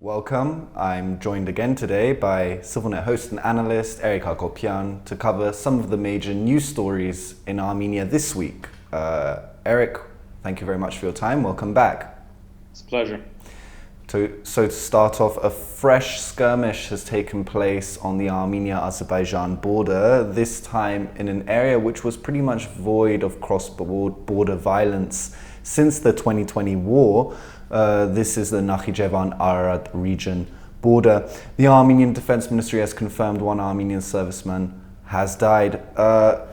Welcome. I'm joined again today by CivilNet host and analyst Eric Hacopian to cover some of the major news stories in Armenia this week. Eric, thank you very much for your time. Welcome back. It's a pleasure. So to start off, a fresh skirmish has taken place on the Armenia-Azerbaijan border, this time in an area which was pretty much void of cross-border violence since the 2020 war. This is the Nakhichevan-Ararat region border. The Armenian Defense Ministry has confirmed one Armenian serviceman has died.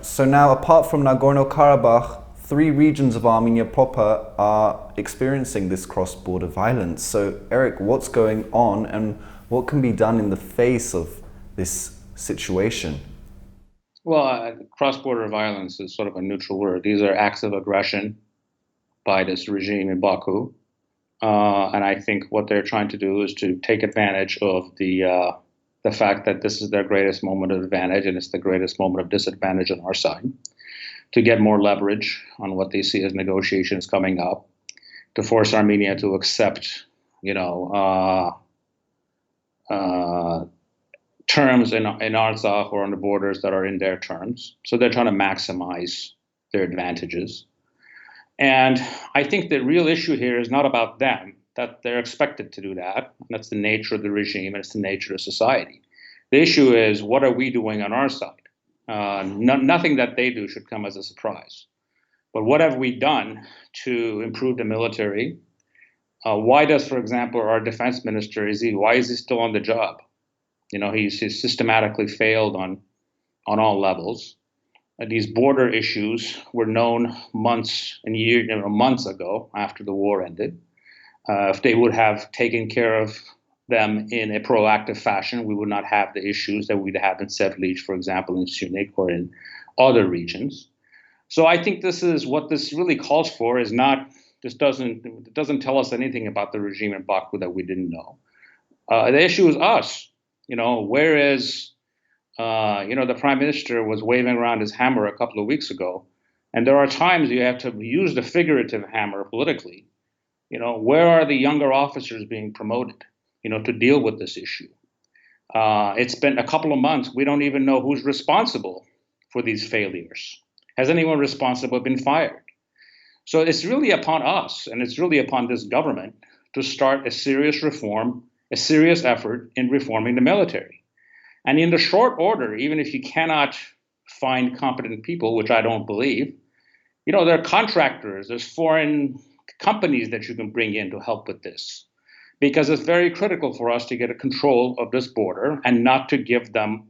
So now, apart from Nagorno-Karabakh, 3 regions of Armenia proper are experiencing this cross-border violence. So, Eric, what's going on and what can be done in the face of this situation? Well, cross-border violence is sort of a neutral word. These are acts of aggression by this regime in Baku. And I think what they're trying to do is to take advantage of the fact that this is their greatest moment of advantage and it's the greatest moment of disadvantage on our side, to get more leverage on what they see as negotiations coming up, to force Armenia to accept, terms in Artsakh or on the borders that are in their terms. So they're trying to maximize their advantages. And I think the real issue here is not about them, that they're expected to do that. That's the nature of the regime and it's the nature of society. The issue is, what are we doing on our side? Nothing that they do should come as a surprise. But what have we done to improve the military? Why does, for example, our defense minister, why is he still on the job? He's systematically failed on all levels. These border issues were known months ago after the war ended. If they would have taken care of them in a proactive fashion, we would not have the issues that we'd have in Sevlij, for example, in Sunik or in other regions. So I think this is what this really calls for. It doesn't tell us anything about the regime in Baku that we didn't know. The issue is us. Whereas the prime minister was waving around his hammer a couple of weeks ago, and there are times you have to use the figurative hammer politically. Where are the younger officers being promoted? To deal with this issue. It's been a couple of months. We don't even know who's responsible for these failures. Has anyone responsible been fired? So it's really upon us, and it's really upon this government to start a serious reform, a serious effort in reforming the military. And in the short order, even if you cannot find competent people, which I don't believe, there are contractors, there's foreign companies that you can bring in to help with this. Because it's very critical for us to get a control of this border and not to give them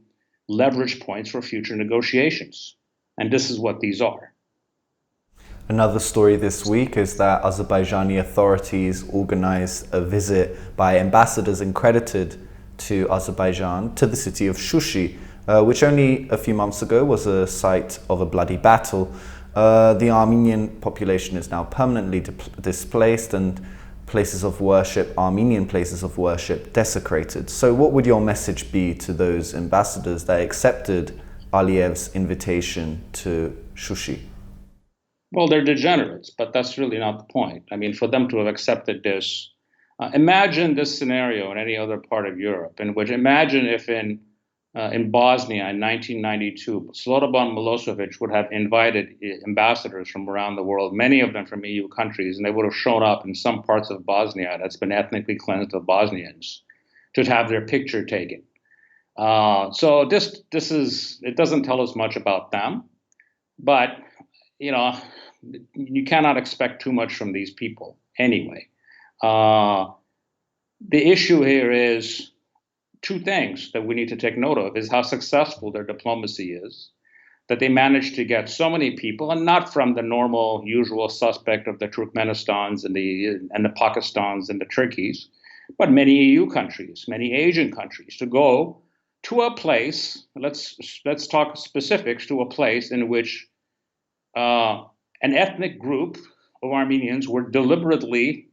leverage points for future negotiations. And this is what these are. Another story this week is that Azerbaijani authorities organized a visit by ambassadors accredited to Azerbaijan to the city of Shushi, which only a few months ago was a site of a bloody battle. The Armenian population is now permanently displaced and Armenian places of worship desecrated. So what would your message be to those ambassadors that accepted Aliyev's invitation to Shushi? Well, they're degenerates, but that's really not the point. I mean, for them to have accepted this, imagine this scenario in any other part of Europe, imagine if in Bosnia in 1992, Slobodan Milosevic would have invited ambassadors from around the world, many of them from EU countries, and they would have shown up in some parts of Bosnia that's been ethnically cleansed of Bosnians to have their picture taken. So this it doesn't tell us much about them, but you cannot expect too much from these people anyway. The issue here is 2 things that we need to take note of is how successful their diplomacy is, that they managed to get so many people, and not from the normal, usual suspect of the Turkmenistans and the Pakistans and the Turkeys, but many EU countries, many Asian countries, to go to a place, let's talk specifics, to a place in which an ethnic group of Armenians were deliberately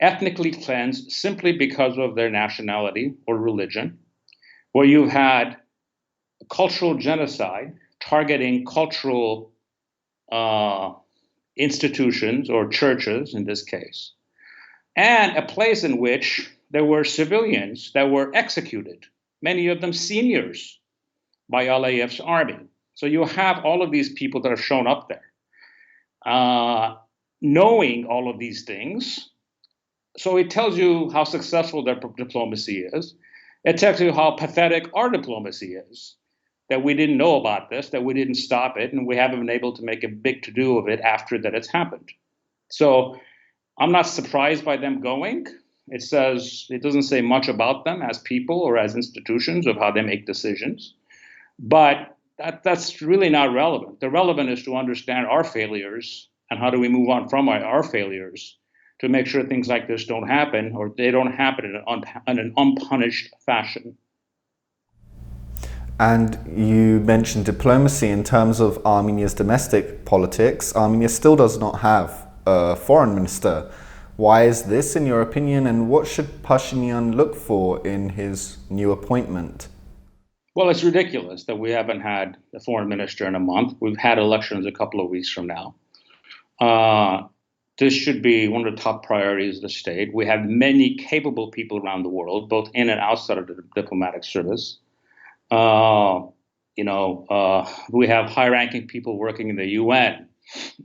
ethnically cleansed simply because of their nationality or religion, where you've had cultural genocide targeting cultural institutions or churches in this case, and a place in which there were civilians that were executed, many of them seniors, by Aliyev's army. So you have all of these people that have shown up there. Knowing all of these things, so it tells you how successful their diplomacy is. It tells you how pathetic our diplomacy is, that we didn't know about this, that we didn't stop it, and we haven't been able to make a big to-do of it after that it's happened. So I'm not surprised by them going. It doesn't say much about them as people or as institutions of how they make decisions, but that's really not relevant. The relevant is to understand our failures and how do we move on from our failures to make sure things like this don't happen, or they don't happen in an unpunished fashion. And you mentioned diplomacy in terms of Armenia's domestic politics. Armenia still does not have a foreign minister. Why is this, in your opinion, and what should Pashinyan look for in his new appointment? Well, it's ridiculous that we haven't had a foreign minister in a month. We've had elections a couple of weeks from now. This should be one of the top priorities of the state. We have many capable people around the world, both in and outside of the diplomatic service. We have high-ranking people working in the UN.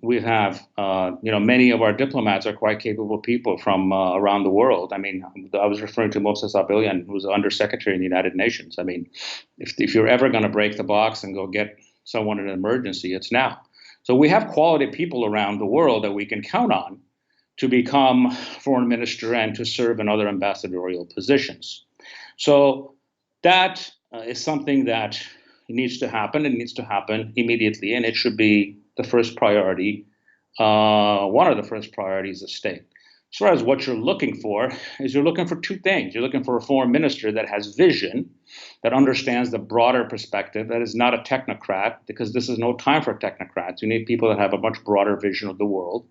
We have, many of our diplomats are quite capable people from around the world. I mean, I was referring to Moses Abelian, who's undersecretary in the United Nations. I mean, if you're ever going to break the box and go get someone in an emergency, it's now. So we have quality people around the world that we can count on to become foreign minister and to serve in other ambassadorial positions. So that is something that needs to happen. It needs to happen immediately, and it should be the first priority, one of the first priorities of state. As far as what you're looking for, is you're looking for two things. You're looking for a foreign minister that has vision, that understands the broader perspective, that is not a technocrat, because this is no time for technocrats. You need people that have a much broader vision of the world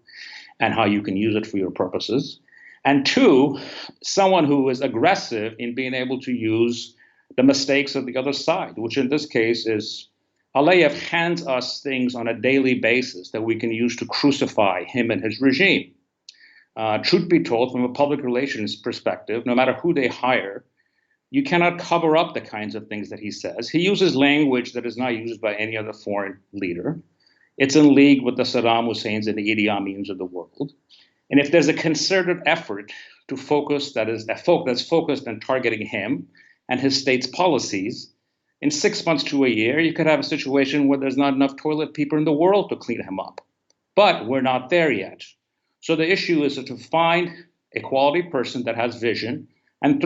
and how you can use it for your purposes. And two, someone who is aggressive in being able to use the mistakes of the other side, which in this case is Aliyev hands us things on a daily basis that we can use to crucify him and his regime. Truth be told, from a public relations perspective, no matter who they hire, you cannot cover up the kinds of things that he says. He uses language that is not used by any other foreign leader. It's in league with the Saddam Husseins and the Idi Amins of the world. And if there's a concerted effort to focus that's focused on targeting him and his state's policies, in 6 months to a year, you could have a situation where there's not enough toilet paper in the world to clean him up. But we're not there yet. So the issue is to find a quality person that has vision, and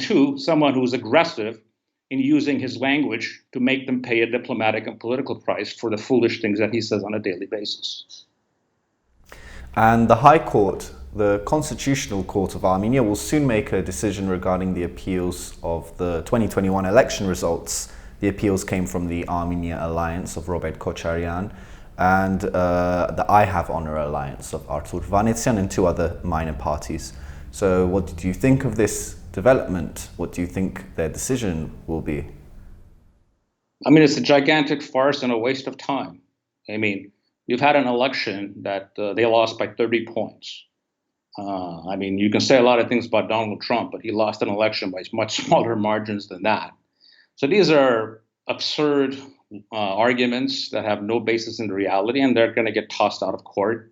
two, someone who's aggressive in using his language to make them pay a diplomatic and political price for the foolish things that he says on a daily basis. And the High Court, the Constitutional Court of Armenia, will soon make a decision regarding the appeals of the 2021 election results. The appeals came from the Armenia Alliance of Robert Kocharyan and the I Have Honor Alliance of Artur Vanetsyan and two other minor parties. So what do you think of this development? What do you think their decision will be? I mean, it's a gigantic farce and a waste of time. I mean, you've had an election that they lost by 30 points. I mean, you can say a lot of things about Donald Trump, but he lost an election by much smaller margins than that. So these are absurd arguments that have no basis in reality, and they're going to get tossed out of court.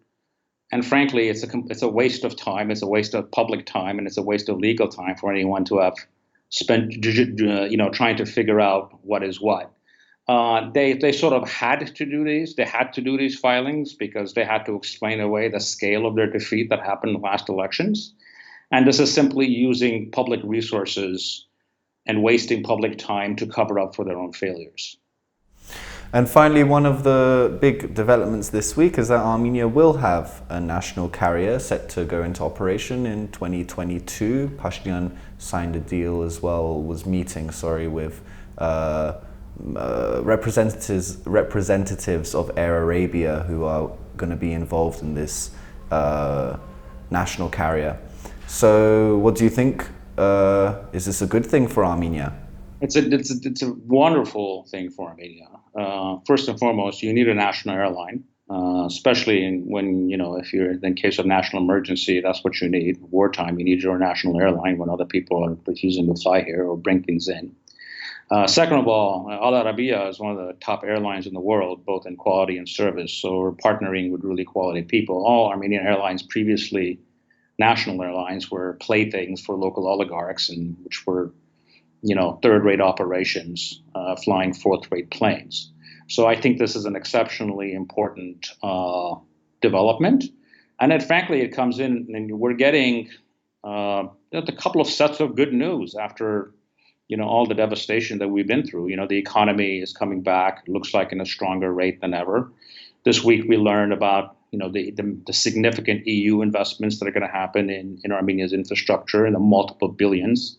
And frankly, it's a waste of time. It's a waste of public time, and it's a waste of legal time for anyone to have spent, trying to figure out what is what. They sort of had to do these. They had to do these filings because they had to explain away the scale of their defeat that happened in the last elections. And this is simply using public resources and wasting public time to cover up for their own failures. And finally, one of the big developments this week is that Armenia will have a national carrier set to go into operation in 2022. Pashinyan signed a deal as well, was meeting, with representatives of Air Arabia who are going to be involved in this national carrier. So what do you think? Is this a good thing for Armenia? It's a wonderful thing for Armenia. First and foremost, you need a national airline. especially when, if you're in case of national emergency, that's what you need. Wartime, you need your national airline when other people are refusing to fly here or bring things in. Second of all, Al Arabiya is one of the top airlines in the world, both in quality and service. So we're partnering with really quality people. All Armenian airlines, previously national airlines, were playthings for local oligarchs, and which were, third-rate operations, flying fourth-rate planes. So I think this is an exceptionally important development. And then, frankly, it comes in, and we're getting a couple of sets of good news after all the devastation that we've been through. The economy is coming back, it looks like in a stronger rate than ever. This week we learned about the significant EU investments that are going to happen in Armenia's infrastructure in the multiple billions.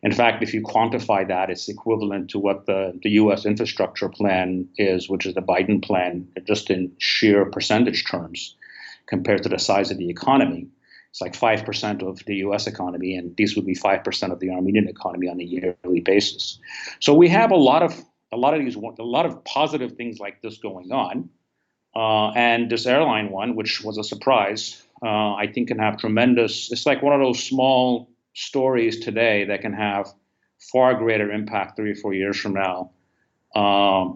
In fact, if you quantify that, it's equivalent to what the US infrastructure plan is, which is the Biden plan, just in sheer percentage terms compared to the size of the economy. It's like 5% of the U.S. economy, and these would be 5% of the Armenian economy on a yearly basis. So we have a lot of positive things like this going on, and this airline one, which was a surprise, I think can have tremendous. It's like one of those small stories today that can have far greater impact 3 or 4 years from now,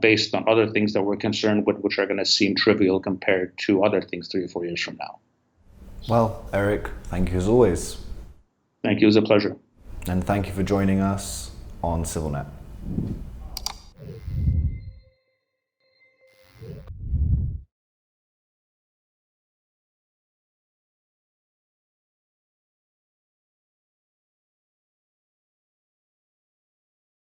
based on other things that we're concerned with, which are going to seem trivial compared to other things 3 or 4 years from now. Well, Eric, thank you as always. Thank you, it was a pleasure. And thank you for joining us on CivilNet.